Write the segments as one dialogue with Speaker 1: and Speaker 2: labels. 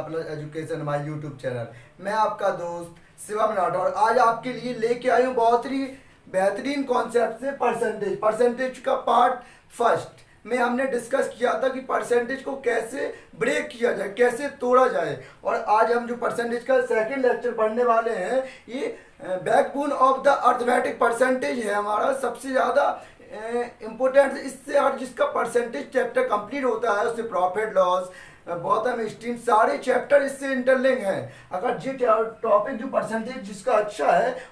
Speaker 1: Plus education my YouTube channel. मैं आपका दोस्त शिवम राठौर आज आपके लिए लेके आई हूँ बहुत ही बेहतरीन कॉन्सेप्ट से परसेंटेज का पार्ट फर्स्ट में हमने डिस्कस किया था कि परसेंटेज को कैसे ब्रेक किया जाए, कैसे तोड़ा जाए। और आज हम जो परसेंटेज का सेकंड लेक्चर पढ़ने वाले हैं, ये backbone of the arithmetic percentage है हमारा सबसे ज़्यादा इम्पोर्टेंट। इससे और जिसका परसेंटेज चैप्टर कंप्लीट होता है उससे प्रॉफिट लॉस बॉटम स्ट्रीम सारे चैप्टर इससे इंटरलिंक हैं। अगर ये टॉपिक जो परसेंटेज जिसका अच्छा है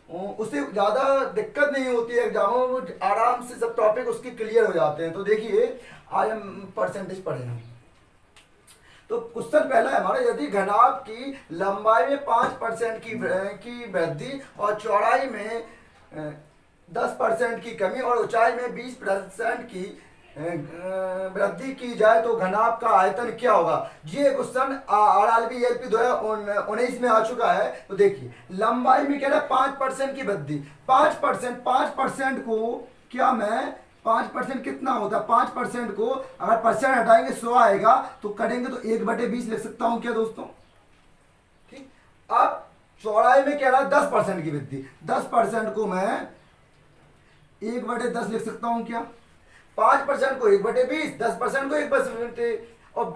Speaker 1: उससे ज़्यादा दिक्कत नहीं होती है एग्जामों में, आराम से सब टॉपिक उसके क्लियर हो जाते हैं। तो देखिए आज हम परसेंटेज पढ़ेंगे। तो क्वेश्चन पहला है हमारा, यदि घनाभ की लंबाई में 5% की वृद्धि और चौड़ाई में 10% की कमी और ऊंचाई में 20% की वृद्धि की जाए तो घनाभ का आयतन क्या होगा। ये क्वेश्चन RRB LP 2019 में आ चुका है। तो देखिए लंबाई में कह रहा है 5% की वृद्धि, 5% को क्या मैं 5% कितना होता है, 5% को अगर परसेंट हटाएंगे 100 आएगा, तो करेंगे तो 1/20 लिख सकता हूं क्या दोस्तों। ठीक, अब चौड़ाई में कह रहा है 10% की वृद्धि, 10% को मैं 1/10 लिख सकता हूं क्या। 5% को 1/20, 10% को 1% और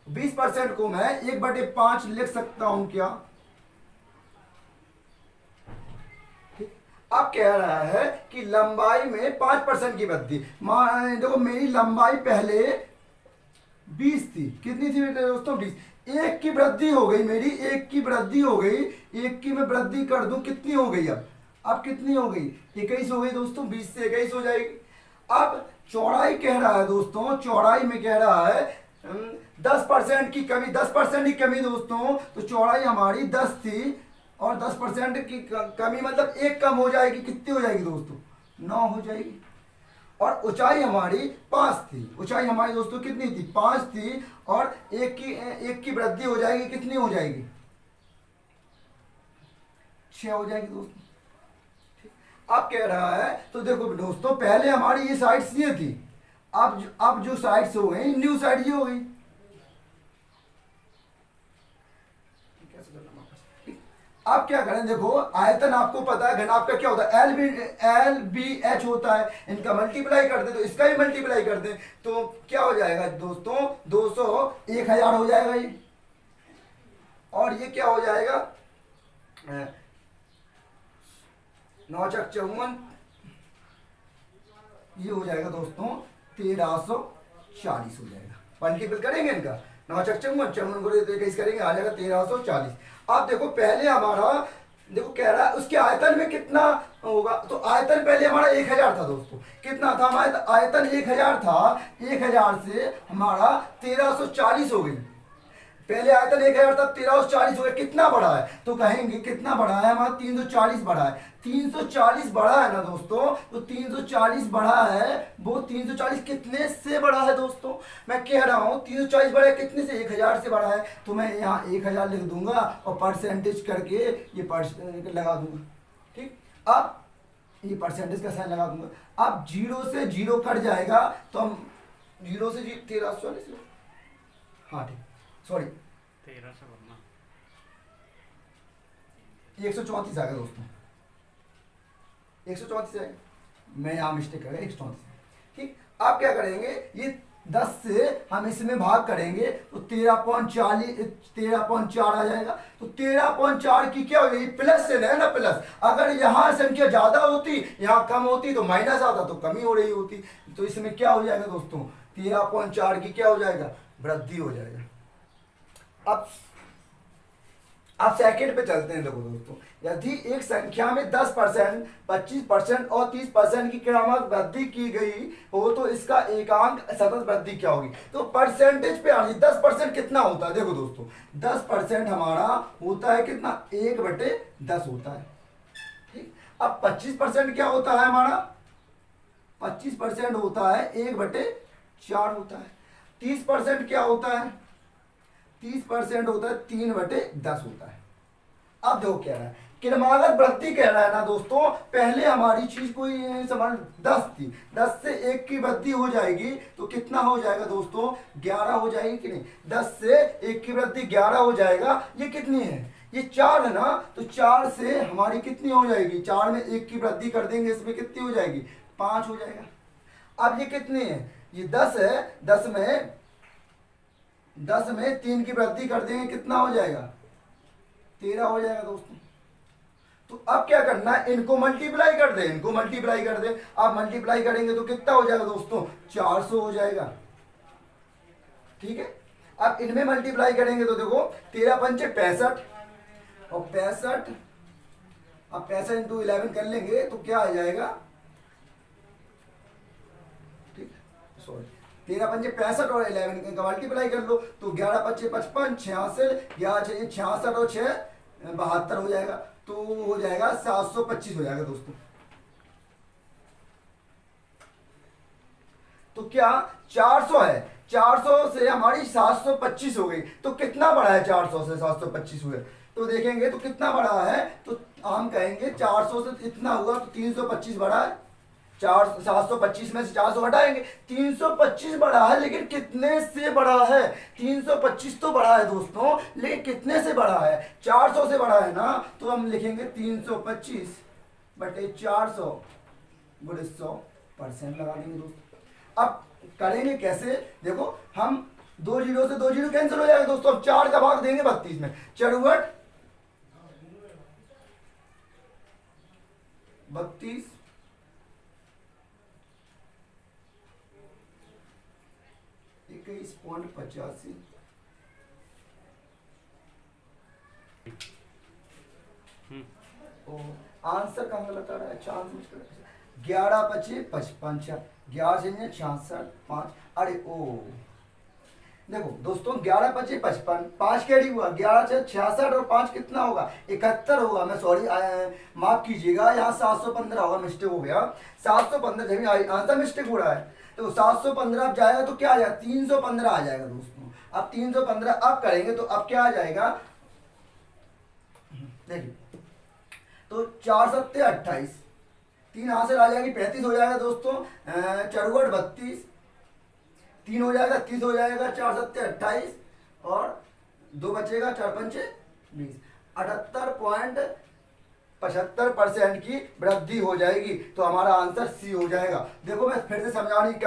Speaker 1: 20% को मैं 1/5 लिख सकता हूं क्या। अब कह रहा है कि लंबाई में 5% की वृद्धि। देखो मेरी लंबाई पहले 20 थी, कितनी थी बेटे दोस्तों 20। एक की वृद्धि हो गई मेरी, एक की वृद्धि हो गई, एक की मैं वृद्धि कर दूं कितनी हो गई। अब कितनी हो गई 21 हो गई दोस्तों, 20 से 21 हो जाएगी। अब चौड़ाई कह रहा है दोस्तों, चौड़ाई में कह रहा है 10% की कमी, 10% की कमी दोस्तों। तो चौड़ाई हमारी 10 थी और 10% की कमी मतलब एक कम हो जाएगी, कितनी हो जाएगी दोस्तों 9 हो जाएगी। और ऊंचाई हमारी 5 थी, ऊंचाई हमारी दोस्तों कितनी थी 5 थी और एक की वृद्धि हो जाएगी, कितनी हो जाएगी 6 हो जाएगी दोस्तों। अब कह रहा है तो देखो दोस्तों पहले हमारी ये साइड्स ये थी, अब जो साइड्स हो गई न्यू साइड ये हो गई। अब क्या करें, देखो आयतन आपको पता है घनाभ का क्या होता है, LBH होता है। इनका मल्टीप्लाई कर दे तो इसका भी मल्टीप्लाई कर दे तो क्या हो जाएगा दोस्तों 200 1000 हो जाएगा ये। और ये क्या हो जाएगा 9 चक 54, ये हो जाएगा दोस्तों 1340 हो जाएगा। मल्टीपल करेंगे इनका 9 चक 54, 54 को 21 करेंगे आ जाएगा 1340। अब देखो पहले हमारा देखो कह रहा है उसके आयतन में कितना होगा। तो आयतन पहले हमारा 1000 था दोस्तों, कितना था हमारा आयतन 1000 था, 1000 से हमारा 1340 हो गई। पहले आयतन 1000 था 1340 हो गया, कितना बढ़ा है तो कहेंगे कितना बढ़ा है हमारा 340 बढ़ा है। 340 बढ़ा है ना दोस्तों, तो 340 बढ़ा है, वो 340 कितने से बढ़ा है दोस्तों, मैं कह रहा हूं 340 बढ़ा है कितने से 1000 से बढ़ा है। तो मैं यहाँ 1000 लिख दूंगा और परसेंटेज करके ये लगा दूंगा। ठीक, अब ये परसेंटेज का साइन लगा दूंगा। अब 0 से 0 कट जाएगा तो हम 0 से 1340, हाँ ठीक सॉरी 134 आ गया दोस्तों, 134 आएगा, मैं यहाँ मिस्टेक कर गया 134। ठीक, अब क्या करेंगे ये 10 से हम इसमें भाग करेंगे तो 13.4 आ जाएगा। तो 13.4 की क्या हो गई प्लस से है ना, प्लस। अगर यहाँ संख्या ज्यादा होती यहाँ कम होती तो माइनस आता तो कमी हो रही होती। तो इसमें क्या हो जाएगा दोस्तों 13.4 की क्या हो जाएगा वृद्धि हो जाएगा। अब सेकंड पे चलते हैं। देखो दोस्तों यदि एक संख्या में 10%, 25% और 30% की क्रमागत वृद्धि की गई हो तो इसका एकांक सतत वृद्धि क्या होगी। तो परसेंटेज पे आ रही 10% कितना होता है। देखो दोस्तों 10% हमारा होता है कितना 1/10 होता है। ठीक, अब 25% क्या होता है हमारा 25% होता है 1/4 होता है। 30% क्या होता है 30% होता है 3/10 होता है। अब देखो क्या रहा है क्रमागत वृद्धि कह रहा है ना दोस्तों। पहले हमारी चीज कोई समझ 10 थी, 10 से 1 की वृद्धि हो जाएगी तो कितना हो जाएगा दोस्तों, 11 हो जाएगी कि नहीं। 10 से 1 की वृद्धि 11 हो जाएगा। ये कितनी है, ये 4 है ना, तो 4 से हमारी कितनी हो जाएगी, 4 में 1 की वृद्धि कर देंगे, इसमें कितनी हो जाएगी, 5 हो जाएगा। अब ये कितनी है, ये 10 है, 10 में 3 की वृद्धि कर देंगे, कितना हो जाएगा, 13 हो जाएगा दोस्तों। तो अब क्या करना है, इनको मल्टीप्लाई कर दे, इनको मल्टीप्लाई कर दे। आप मल्टीप्लाई करेंगे तो कितना हो जाएगा दोस्तों, 400 हो जाएगा। ठीक है, अब इनमें मल्टीप्लाई करेंगे तो देखो 13 पंचे 65 और 65, अब 65 इंटू 11 कर लेंगे तो क्या आ जाएगा, ठीक है, सॉरी 13 पंचे 65 और 11 का मल्टीप्लाई कर लो तो 11 पच्चे 55, 66, 11 66 और 6 72 हो जाएगा। तो हो जाएगा 725 हो जाएगा दोस्तों। तो क्या 400 है, 400 से हमारी 725 हो गई, तो कितना बड़ा है 400 से 725 हुए, तो देखेंगे तो कितना बड़ा है, तो हम कहेंगे 400 से इतना हुआ तो 325 बड़ा है। 725 में से 400 हटाएंगे, 325 बड़ा है, लेकिन कितने से बड़ा है, 325 तो बड़ा है दोस्तों, लेकिन कितने से बड़ा है, 400 से बड़ा है ना। तो हम लिखेंगे 325 बटे 400 गुणे 100% लगा देंगे दोस्तों। अब करेंगे कैसे, देखो हम 2 जीरो से 2 जीरो कैंसिल हो जाएगा दोस्तों। अब 4 का भाग देंगे 32 में, चौवट 32 21.85। आंसर कहाँ गलत आ रहा है, 11 पचे 55, 11 से 66 5, अरे ओ देखो दोस्तों 11 पचे 55, 5 कैरी हुआ, 11 से 66 और 5 कितना होगा, 71 होगा। मैं सॉरी माफ कीजिएगा, यहाँ 715 होगा, मिस्टेक हो गया, 715 जब आंसर मिस्टेक हो रहा है। तो 715 अब जाएगा तो क्या आ जाएगा, 315 आ जाएगा दोस्तों। अब 315 अब करेंगे तो अब क्या आ जाएगा, देखिए तो 4 सत्ते 28, 3 हासिल आ जाएगी, 35 हो जाएगा दोस्तों, चौवट 32, 3 हो जाएगा 30 हो जाएगा, 4 सत्ते 28 और 2 बचेगा, 4 पंचे 20, 78.75% की वृद्धि हो जाएगी। तो हमारा आंसर सी हो जाएगा। देखो मैं फिर से समझाने की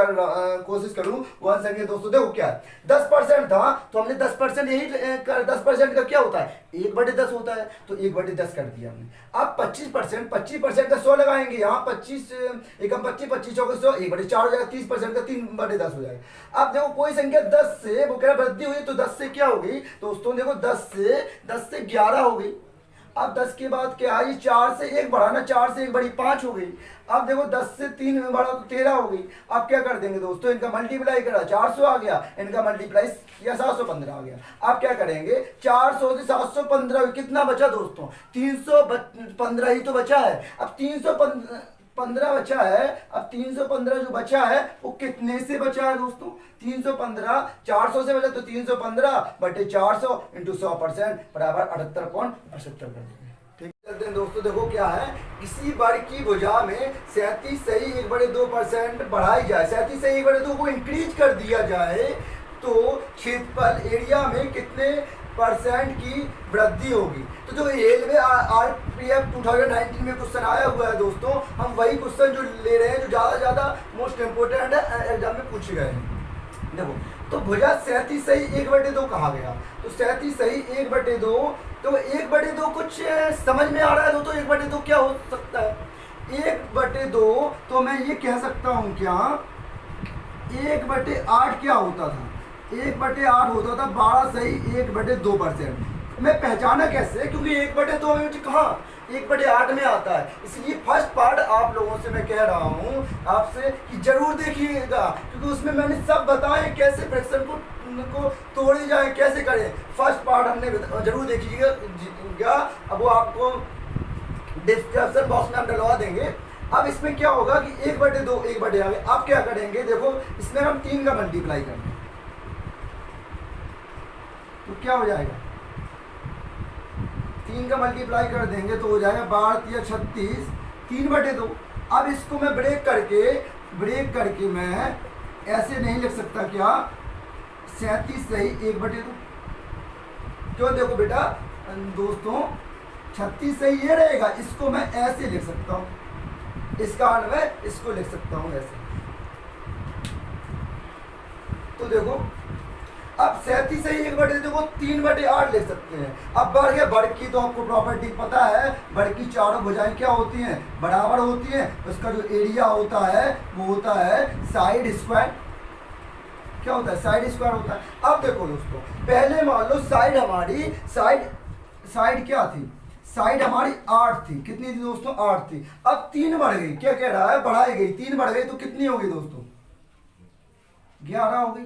Speaker 1: कोशिश करूं वन सेकेंड दोस्तों। देखो क्या है, 10% था तो हमने 10% यही 10% का क्या होता है, 1/10 होता है, तो 1/10 कर दिया हमने। अब 25% का 100 लगाएंगे, यहाँ 25 एकम 25 25 चौके 100, 1/4 हो जाएगा, 30% का 3/10 हो जाएगा। अब देखो कोई संख्या 10 से वो कह रहा वृद्धि हुई, तो 10 से क्या हो गई दोस्तों, देखो 10 से 11 हो गई। अब 10 के बाद क्या है, 4 से 1 बढ़ा ना, 4 से 1 बढ़ी 5 हो गई। अब देखो 10 से 3 में बढ़ा तो 13 हो गई। अब क्या कर देंगे दोस्तों, इनका मल्टीप्लाई करा 400 आ गया, इनका मल्टीप्लाई किया 715 आ गया। अब क्या करेंगे, 400 से 715 कितना बचा दोस्तों, 315 ही तो बचा है। अब 315 बचा है, अब 315 जो बचा है वो कितने से बचा है दोस्तों, 315 400 से बचा, तो 315 बटे 400 इंटू 100% बराबर 78.78 कर देंगे। ठीक चलते हैं दोस्तों। देखो क्या है, किसी वर्ग की भुजा में 37 सही 1/2% बढ़ाई जाए, 37 सही 1/2 को इंक्रीज कर दिया जाए तो क्षेत्रफल एरिया में कितने % की वृद्धि होगी। तो जो रेलवे RPF 2019 में क्वेश्चन आया हुआ है दोस्तों, हम वही क्वेश्चन जो ले रहे हैं, जो ज़्यादा मोस्ट इम्पोर्टेंट है, एग्जाम में पूछे गए हैं। देखो तो भुजा 37 सही 1/2 कहा गया, तो 37 सही 1/2, तो 1/2 कुछ समझ में आ रहा है दोस्तों, 1/2 क्या हो सकता है, 1/2 तो मैं ये कह सकता हूँ क्या, 1/8 क्या होता था, 1/8 होता था, 12 सही 1/2%। मैं पहचाना कैसे, क्योंकि 1/2 में कहाँ 1/8 में आता है। इसलिए फर्स्ट पार्ट आप लोगों से मैं कह रहा हूँ आपसे कि जरूर देखिएगा, क्योंकि उसमें मैंने सब बताए कैसे फ्रैक्शन को तोड़ी जाए, कैसे करें। फर्स्ट पार्ट हमने जरूर देखिएगा, अब वो आपको डिस्क्रिप्शन बॉक्स में हम डलवा देंगे। अब इसमें क्या होगा कि 1/2 1/8, अब क्या करेंगे, देखो इसमें हम 3 का मल्टीप्लाई करेंगे तो क्या हो जाएगा, 3 का मल्टीप्लाई कर देंगे तो हो जाएगा 12 36, 3/2। अब इसको मैं ब्रेक करके मैं ऐसे नहीं लिख सकता क्या, 37 सही 1/2। क्यों, देखो बेटा दोस्तों 36 सही ये रहेगा, इसको मैं ऐसे लिख सकता हूँ, इसका मैं इसको लिख सकता हूँ ऐसे। तो देखो अब 37 सही 1/2 को 3/8 लिख सकते हैं। अब बढ़ गया, बढ़ की तो आपको प्रॉपर्टी पता है, बढ़ की चारों भुजाएं क्या होती हैं, बराबर होती हैं। उसका जो एरिया होता है वो होता है साइड स्क्वायर। क्या होता है, साइड स्क्वायर होता है। अब देखो दोस्तों, पहले मान लो साइड हमारी साइड क्या थी, साइड हमारी 8 थी। कितनी थी दोस्तों, 8 थी। अब 3 बढ़ गई, क्या कह रहा है, बढ़ाई गई, 3 बढ़ गई तो कितनी होगी दोस्तों, 11 हो गई।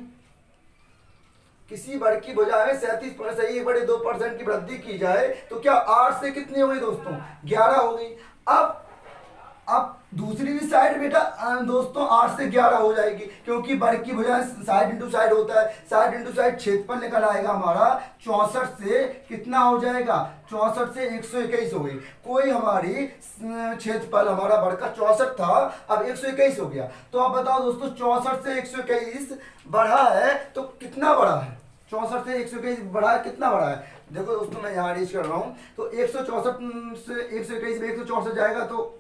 Speaker 1: किसी बढ़ की भुजा में 37 सही 1/2% की वृद्धि की जाए तो क्या 8 से कितनी हो गई दोस्तों, 11 हो गई। अब दूसरी भी साइड बेटा दोस्तों 8 से 11 हो जाएगी, क्योंकि बढ़ की भुजा साइड इंटू साइड होता है, साइड इंटू साइड क्षेत्रफल निकल आएगा हमारा 64 से कितना हो जाएगा, 64 से 121 हो गई। कोई हमारी क्षेत्रफल हमारा बढ़ का 64 था, अब 121 हो गया। तो अब बताओ दोस्तों 64 से 121 बढ़ा है तो कितना बढ़ा है, 64 से 121 बढ़ा है, कितना बढ़ा है। देखो दोस्तों मैं यहाँ रीच कर रहा हूँ, तो 164 से 121 में 164 जाएगा तो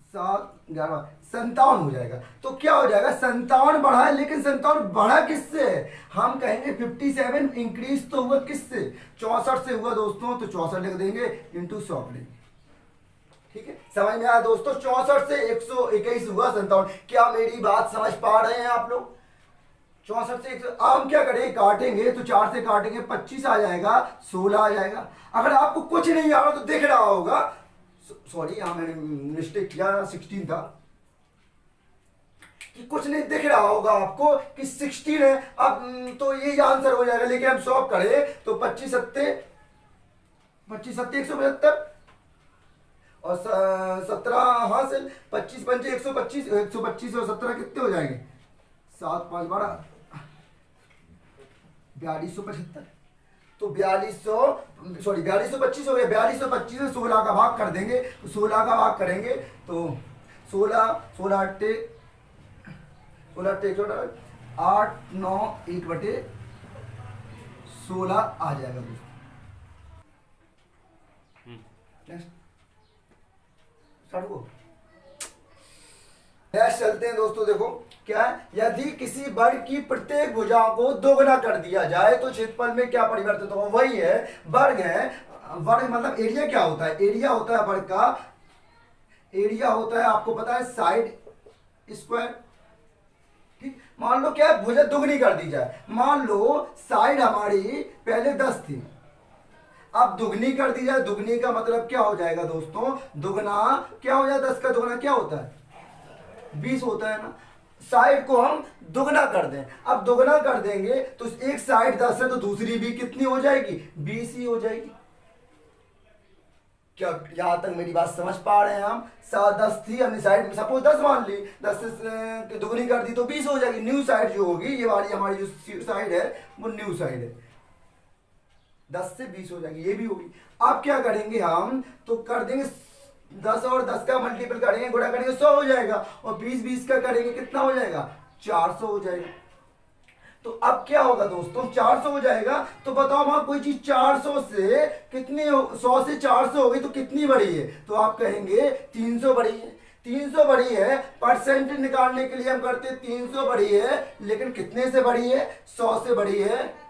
Speaker 1: 7 11 57 हो जाएगा। तो क्या हो जाएगा, 57 बढ़ा है, लेकिन 57 बढ़ा किससे, हम कहेंगे 57 इंक्रीज तो हुआ किससे, 64 से हुआ दोस्तों। तो 64 लिख देंगे इंटू 100 लेंगे, ठीक है। समझ में आया दोस्तों, 64 से 121 हुआ 57। क्या मेरी बात समझ पा रहे हैं आप लोग, 64 से 100। हम क्या करें, काटेंगे तो 4 से काटेंगे 25 आ जाएगा, 16 आ जाएगा। अगर आपको कुछ नहीं आ रहा तो दिख रहा होगा, सॉरी यहाँ मैंने मिस्टेक किया, 16 था, कि कुछ नहीं दिख रहा होगा आपको कि 16 है। अब तो ये आंसर हो जाएगा, लेकिन हम सॉल्व करें तो 25 सत्ते 175 और 17 हासिल, 25 पंचे 125, 125 और 17 कितने हो जाएंगे, 7 5 12 4275। तो 4225 हो गया। 4225 में 16 का भाग कर देंगे, तो 16 का भाग करेंगे तो 16 अट्टे 8 9 1/16 आ जाएगा दोस्तों। नेक्स्ट चलते हैं दोस्तों। देखो क्या है, यदि किसी वर्ग की प्रत्येक भुजा को दोगुना कर दिया जाए तो क्षेत्रफल में क्या परिवर्तित होगा, वही है वर्ग है। वर्ग मतलब एरिया क्या होता है, एरिया होता है वर्ग का, एरिया होता है आपको पता है साइड स्क्वायर, ठीक। मान लो क्या है, भुजा दुगनी कर दी जाए, मान लो साइड हमारी पहले 10 थी, अब दुगनी कर दी जाए। दुगनी का मतलब क्या हो जाएगा दोस्तों, दुगना क्या हो जाएगा, 10 का दुगना क्या होता है, 20 होता है ना। साइड को हम दुगना कर दें, अब दुगना कर देंगे तो एक साइड 10 है तो दूसरी भी कितनी हो जाएगी, 20 ही हो जाएगी। क्या यहां तक मेरी बात समझ पा रहे हैं हम, 10 थी हमने साइड में सपोज 10 मान ली, 10 से दुगनी कर दी तो 20 हो जाएगी। न्यू साइड जो होगी, ये वाली हमारी जो साइड है वो न्यू साइड है, 10 से 20 हो जाएगी, ये भी होगी। अब क्या करेंगे हम, तो कर देंगे 10 और 10 का मल्टीपल करेंगे, गुणा करेंगे 100 हो जाएगा, और 20 का करेंगे कितना हो जाएगा, 400 हो जाएगा। तो अब क्या होगा दोस्तों, 400 हो जाएगा। तो बताओ वहां कोई चीज 400 से कितनी 100 से 400 हो गई तो कितनी बड़ी है, तो आप कहेंगे 300 बड़ी है। 300 बड़ी है, परसेंटेज निकालने के लिए हम करते हैं 300 बड़ी है, लेकिन कितने से बड़ी है, 100 से बड़ी है,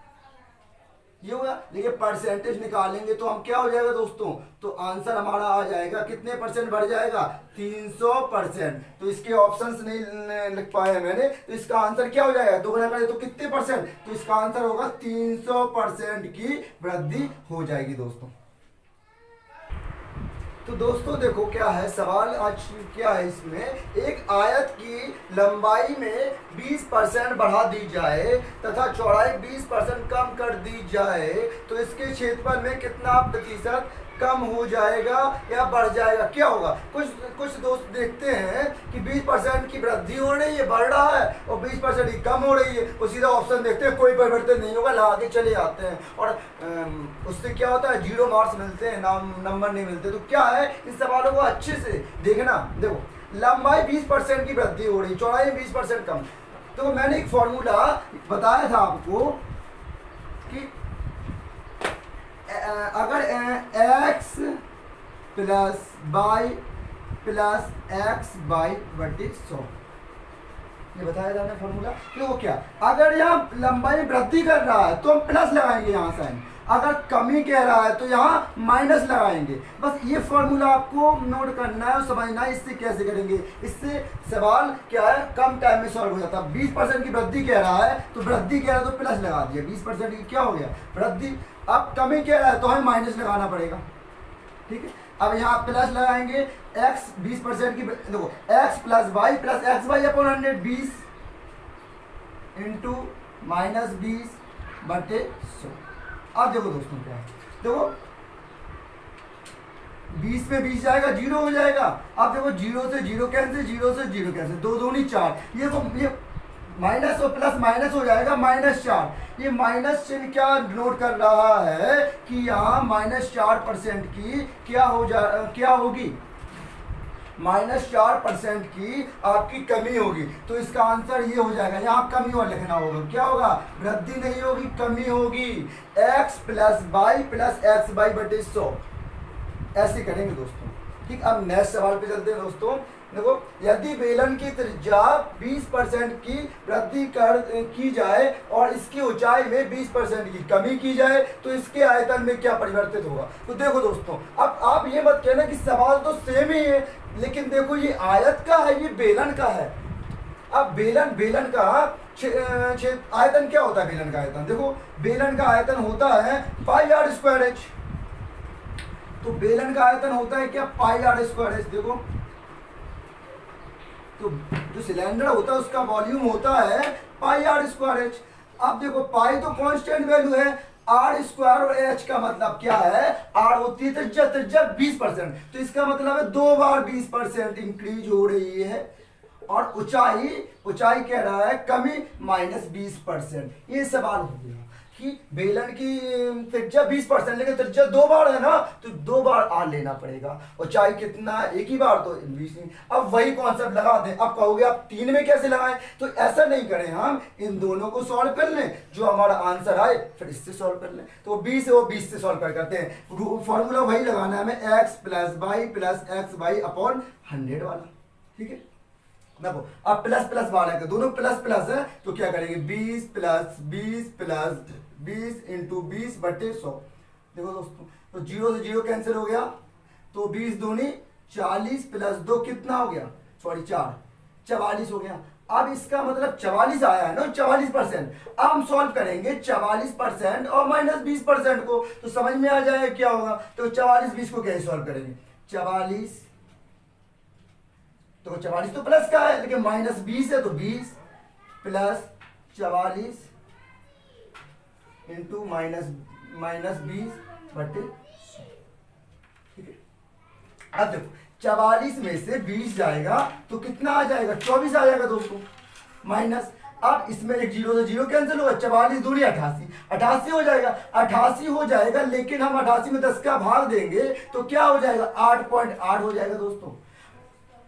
Speaker 1: ये होगा। लेकिन परसेंटेज निकालेंगे तो हम क्या हो जाएगा दोस्तों, तो आंसर हमारा आ जाएगा कितने परसेंट बढ़ जाएगा, 300%। तो इसके ऑप्शंस नहीं लिख पाए मैंने, तो इसका आंसर क्या हो जाएगा, दोगुना करें तो कितने परसेंट, तो इसका आंसर होगा 300% की वृद्धि हो जाएगी दोस्तों। तो दोस्तों देखो क्या है सवाल, आज क्या है इसमें, एक आयत की लंबाई में 20% बढ़ा दी जाए तथा चौड़ाई 20% कम कर दी जाए तो इसके क्षेत्रफल में कितना प्रतिशत कम हो जाएगा या बढ़ जाएगा, क्या होगा। कुछ कुछ दोस्त देखते हैं कि 20% की वृद्धि हो रही है, बढ़ रहा है, और 20% की कम हो रही है, वो सीधा ऑप्शन देखते हैं कोई परिवर्तन नहीं होगा, लगा के चले आते हैं, और उससे क्या होता है, 0 मार्क्स मिलते हैं, नंबर नहीं मिलते। तो क्या है, इस सवालों को अच्छे से देखना। देखो लंबाई 20% की वृद्धि हो रही, चौड़ाई 20% कम। तो मैंने एक फॉर्मूला बताया था आपको कि अगर x plus by plus x by बटे 100, ये बताया था ना फॉर्मूला। देखो क्या, अगर यहाँ लंबाई में वृद्धि कर रहा है तो हम प्लस लगाएंगे यहाँ साइन, अगर कमी कह रहा है तो यहाँ माइनस लगाएंगे। बस ये फॉर्मूला आपको नोट करना है और समझना है इससे कैसे करेंगे। इससे सवाल क्या है, कम टाइम में सॉल्व हो जाता है। 20% की वृद्धि कह रहा है तो वृद्धि कह रहा है तो प्लस लगा दिया, 20% की क्या हो गया वृद्धि। अब कमी कह रहा है तो हमें माइनस लगाना पड़ेगा, ठीक है। अब यहाँ प्लस लगाएंगे, x 20% की, देखो x plus y plus x y upon 100, 20 into minus 20 बटे 100। अब देखो दोस्तों क्या है, देखो 20 में 20 जाएगा 0 हो जाएगा। अब देखो 0 से 0 कैंसिल, 0 से 0 कैंसिल, 2 दूनी 4, ये माइनस और प्लस माइनस हो जाएगा, -4। ये माइनस चिन्ह क्या नोट कर रहा है कि यहाँ -4% की क्या होगी, -4% की आपकी कमी होगी। तो इसका आंसर ये हो जाएगा, यहाँ कमी और लिखना होगा, क्या होगा, वृद्धि नहीं होगी, कमी होगी। x plus y plus x y बटे 100, ऐसे करेंगे दोस्तों, ठीक। अब नेक्स्ट सवाल पे चलते हैं दोस्तों। देखो, यदि बेलन की त्रिज्या 20% की वृद्धि की जाए और इसकी ऊंचाई में 20% की कमी की जाए तो इसके आयतन में क्या परिवर्तित होगा। तो देखो दोस्तों, अब आप ये मत कहना कि सवाल तो सेम ही है, लेकिन देखो ये आयत का है, ये बेलन का है। अब बेलन का आयतन क्या होता है, बेलन का आयतन, देखो बेलन का आयतन होता है πr²h। तो बेलन का आयतन होता है क्या, πr²h। देखो, तो जो सिलेंडर होता है उसका वॉल्यूम होता है πr²h। अब देखो पाई तो कांस्टेंट वैल्यू है, r² और h का मतलब क्या है, r होती है त्रिज्या 20%, तो इसका मतलब है 2 बार 20% इंक्रीज हो रही है। और ऊंचाई कह रहा है कमी -20%। ये सवाल हो गया कि बेलन की त्रिज्या 20%, लेकिन त्रिज्या 2 बार है ना, तो 2 बार आर लेना पड़ेगा। ऊंचाई कितना है, एक ही बार, तो 20। अब वही कॉन्सेप्ट लगा दें। अब कहोगे आप 3 में कैसे लगाएं, तो ऐसा नहीं करें, हम इन दोनों को सॉल्व कर लें, जो हमारा आंसर आए फिर इससे सॉल्व कर लें। तो 20 है वो 20 से सॉल्व करते हैं। फॉर्मूला वही लगाना है हमें, x plus y plus x y upon 100 वाला, ठीक है। देखो अब प्लस प्लस वाला है, दोनों प्लस प्लस है, तो क्या करेंगे 20 प्लस 20 प्लस 20 इंटू 20 बटे 100। देखो दोस्तों, तो 0 से 0 कैंसिल हो गया, तो 20 दूनी 40 प्लस 2 कितना हो गया, सॉरी 4, 44 हो गया। अब इसका मतलब 44 आया है ना, 44%। अब हम सॉल्व करेंगे 44% और -20% को, तो समझ में आ जाएगा क्या होगा। तो 44 20 को कैसे सॉल्व करेंगे, 44, तो 44 तो प्लस का है, लेकिन -20 है, तो 20 प्लस 44 इंटू -20 बटे 100, ठीक है। अब देखो 44 में से 20 जाएगा तो कितना आ जाएगा, 24 आ जाएगा दोस्तों, माइनस। अब इसमें एक 0 से 0 कैंसिल होगा, 44 दूनी 88, 88 हो जाएगा, 88 हो जाएगा, लेकिन हम 88 में 10 का भाग देंगे तो क्या हो जाएगा, 8.8 हो जाएगा दोस्तों,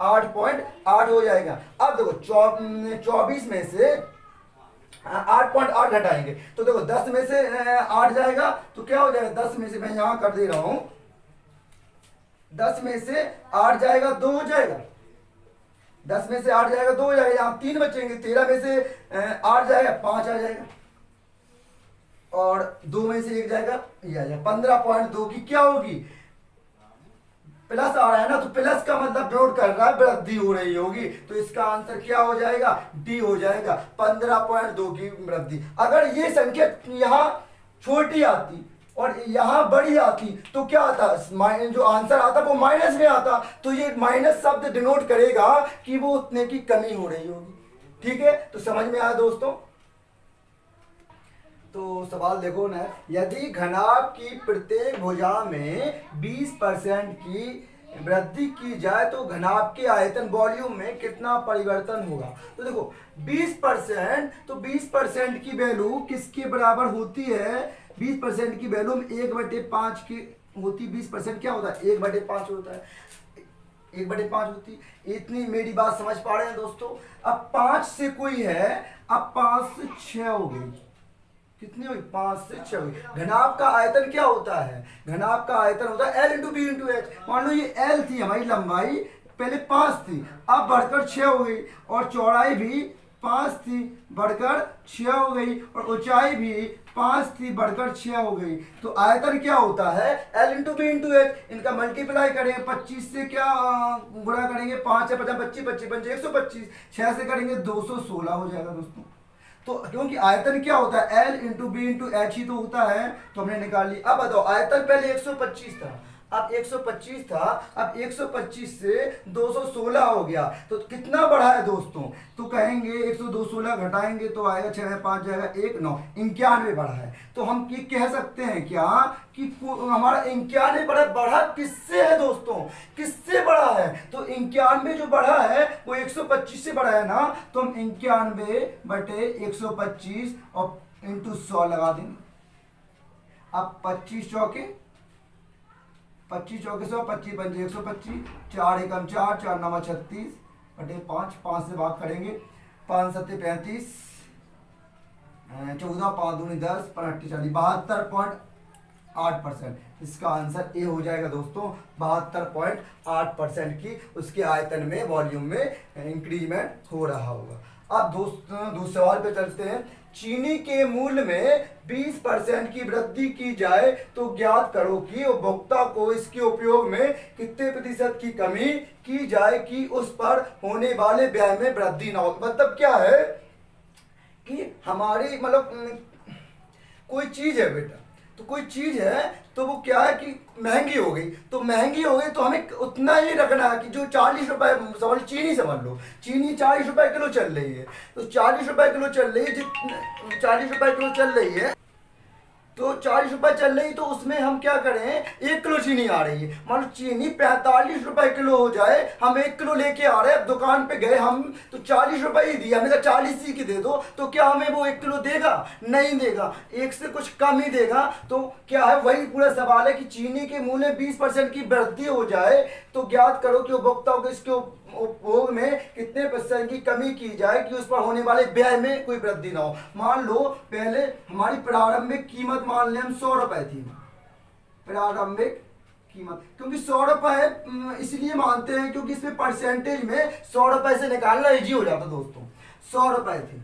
Speaker 1: 8.8 हो जाएगा। अब देखो 24 में से 8.8 घटाएंगे, तो देखो 10 में से 8 जाएगा तो क्या हो जाएगा, 10 में से मैं यहां कर दे रहा हूं, 10 में से 8 जाएगा 2 हो जाएगा, 10 में से 8 जाएगा 2 हो जाएगा, यहाँ 3 बचेंगे, 13 में से 8 जाएगा 5 आ जाएगा, और 2 में से 1 जाएगा ये आ जाएगा, 15.2 की क्या होगी, प्लस आ रहा है ना, तो प्लस का मतलब नोट कर रहा है वृद्धि हो रही होगी, तो इसका आंसर क्या हो जाएगा, डी हो जाएगा, 15.2 की वृद्धि। अगर ये संख्या यहाँ छोटी आती और यहाँ बड़ी आती तो क्या आता, जो आंसर आता वो माइनस में आता, तो ये माइनस शब्द डिनोट करेगा कि वो उतने की कमी हो रही होगी, ठीक है। तो समझ में आया दोस्तों। तो सवाल देखो ना, यदि घनाभ की प्रत्येक भुजा में 20% की वृद्धि की जाए तो घनाभ के आयतन वॉल्यूम में कितना परिवर्तन होगा। तो देखो 20%, तो 20% की वैल्यू किसके बराबर होती है, 20% की वैल्यू 1/5 की होती, 20% क्या होता है 1/5 होता है, 1/5 होती। इतनी मेरी बात समझ पा रहे हैं दोस्तों। अब 5 से कोई है, अब 5 से 6 हो गई, कितनी हुई 5 से 6 हुई। घनाभ का आयतन क्या होता है, घनाभ का आयतन होता है L into B into h. मान लो ये L थी हमारी लंबाई, पहले 5 थी, अब बढ़कर 6 हो गई, और चौड़ाई भी 5 थी बढ़कर 6 हो गई, और ऊंचाई भी 5 थी बढ़कर 6 हो गई। तो आयतन क्या होता है L into B into h. इनका मल्टीप्लाई करेंगे, 25 से क्या गुणा करेंगे, 5 से 50 25 25 5 125, 6 से करेंगे 216 हो जाएगा दोस्तों। तो क्योंकि आयतन क्या होता है L into B into H ही तो होता है, तो हमने निकाल ली। अब बताओ आयतन पहले 125 था, अब 125 था, अब 125 से 216 हो गया, तो कितना बढ़ा है दोस्तों। तो कहेंगे 116 घटाएंगे तो आएगा 6 5 जाएगा 1 9, 91 बढ़ा है। तो हम ये कह सकते हैं क्या कि हमारा 91 बढ़ा किससे है दोस्तों, किससे बढ़ा है। तो 91 जो बढ़ा है वो 125 से बढ़ा है ना, तो हम 91/125 और इंटू 100 लगा देंगे। अब 25 चौके 25 चौके 100, 25 पंजे 125, 4 एकम 4, 4 नवा 36/5, 5 से भाग करेंगे, 5 सत्ते 35, 14 5 दूनी 10, 5 40, 72.8%। इसका आंसर ए हो जाएगा दोस्तों, 72.8% की उसके आयतन में वॉल्यूम में इंक्रीजमेंट हो रहा होगा। अब दोस्तों दूसरे सवाल पे चलते हैं। चीनी के मूल्य में 20% की वृद्धि की जाए तो ज्ञात करो कि उपभोक्ता को इसके उपयोग में कितने प्रतिशत की कमी की जाए कि उस पर होने वाले व्यय में वृद्धि ना हो। मतलब क्या है कि हमारी मतलब कोई चीज है बेटा, तो कोई चीज है तो वो क्या है कि महंगी हो गई, तो महंगी हो गई तो हमें उतना ही रखना है कि जो 40 रुपए, समझ चीनी समझ लो, चीनी 40 रुपए किलो चल रही है, तो 40 रुपए किलो चल रही है, 40 रुपए किलो चल रही है, तो 40 रुपए चल रही, तो उसमें हम क्या करें 1 किलो चीनी आ रही है, मान लो चीनी 45 रुपए किलो हो जाए, हम 1 किलो लेके आ रहे हैं, अब दुकान पे गए हम तो 40 रुपए ही दिया, हमें कहा 40 ही की दे दो, तो क्या हमें वो 1 किलो देगा, नहीं देगा, 1 से कुछ कम ही देगा। तो क्या है वही पूरा सवाल है कि चीनी के मूल्य 20% की वृद्धि हो जाए तो ज्ञात करो कि उपभोक्ताओं को इसके उपभोग में कितने % की कमी की जाए कि उस पर होने वाले व्यय में कोई वृद्धि ना हो। मान लो पहले हमारी प्रारंभिक कीमत मान लें हम 100 रुपए थी, प्रारंभिक कीमत, क्योंकि 100 रुपए इसलिए मानते हैं क्योंकि इसमें परसेंटेज में 100 रुपए से निकालना इजी हो जाता दोस्तों। 100 रुपए थी,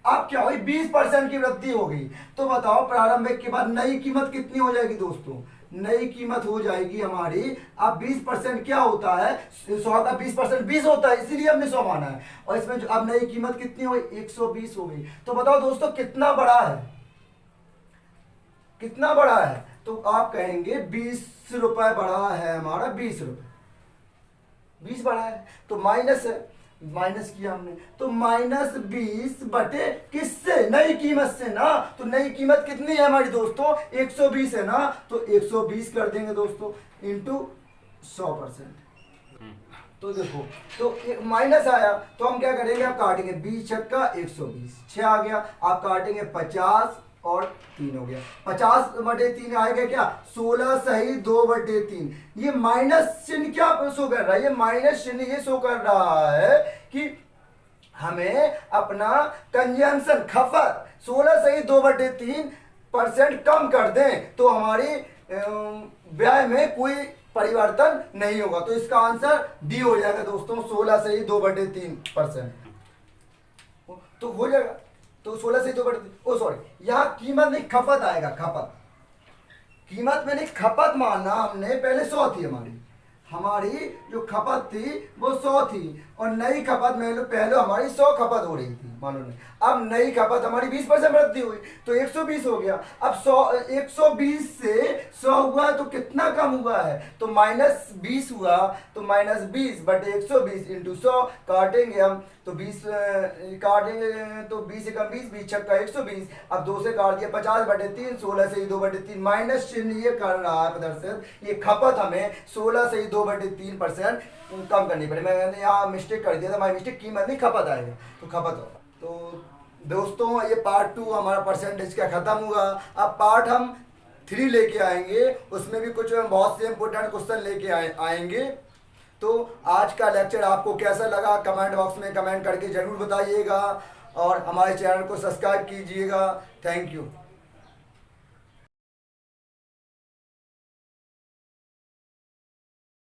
Speaker 1: अब क्या हुई 20% की वृद्धि हो गई, तो बताओ प्रारंभिक के बाद नई कीमत कितनी हो जाएगी दोस्तों, नई कीमत हो जाएगी हमारी। अब 20% क्या होता है, 100 का 20% 20 होता है, इसीलिए हमने 100 माना है, और इसमें जो अब नई कीमत कितनी हो गई 120 हो गई। तो बताओ दोस्तों कितना बड़ा है, कितना बड़ा है, तो आप कहेंगे 20 रुपए बढ़ा है हमारा, 20 रुपए 20 बढ़ा है, तो माइनस है, माइनस किया हमने, तो -20 बटे किससे, नई कीमत से ना, तो नई कीमत कितनी है हमारी दोस्तों 120 है ना, तो 120 कर देंगे दोस्तों इंटू 100%। तो देखो तो माइनस आया तो हम क्या करेंगे, आप काटेंगे 20 छक्का 120, 6 आ गया, आप काटेंगे 50 और 3 हो गया, 50/3 आएगा क्या 16 सही 2/3। ये माइनस चिन्ह क्या शो कर रहा है, ये माइनस चिन्ह ये शो कर रहा है कि हमें अपना कंजम्पशन खपत 16 सही 2/3% कम कर दें तो हमारी व्यय में कोई परिवर्तन नहीं होगा। तो इसका आंसर डी हो जाएगा दोस्तों, 16 सही 2/3%। तो हो जाएगा, तो 16 से 2/3, सॉरी यहाँ कीमत नहीं खपत आएगा, खपत, कीमत में नहीं खपत मानना हमने, पहले 100 थी हमारी, हमारी जो खपत थी वो 100 थी और नई खपत में लो पहले हमारी 100 खपत हो रही थी मालूम नहीं। अब नई खपत हमारी 20% वृद्धि हुई तो 120 हो गया। अब 120 से 100 हुआ तो कितना कम हुआ है, तो -20 हुआ, तो -20/120 इंटू 100 काटेंगे हम तो 20 काटेंगे तो 20 से कम 20, 20 छक्का 120। अब 2 से काट दिया 50/3, 16 से ही 2/3 माइनस चिन्ह ये कर रहा है प्रदर्शित, ये खपत हमें 16 से ही 2/3% कम करनी पड़े। मैंने यहाँ मिस्टेक कर दिया था, हमारी मिस्टेक कीमत नहीं खपत आएगा तो खपत होगा। तो दोस्तों ये पार्ट 2 हमारा परसेंटेज का ख़त्म हुआ। अब पार्ट हम 3 लेके आएंगे, उसमें भी कुछ बहुत से इंपॉर्टेंट क्वेश्चन लेके आएंगे। तो आज का लेक्चर आपको कैसा लगा कमेंट बॉक्स में कमेंट करके ज़रूर बताइएगा और हमारे चैनल को सब्सक्राइब कीजिएगा। Thank you.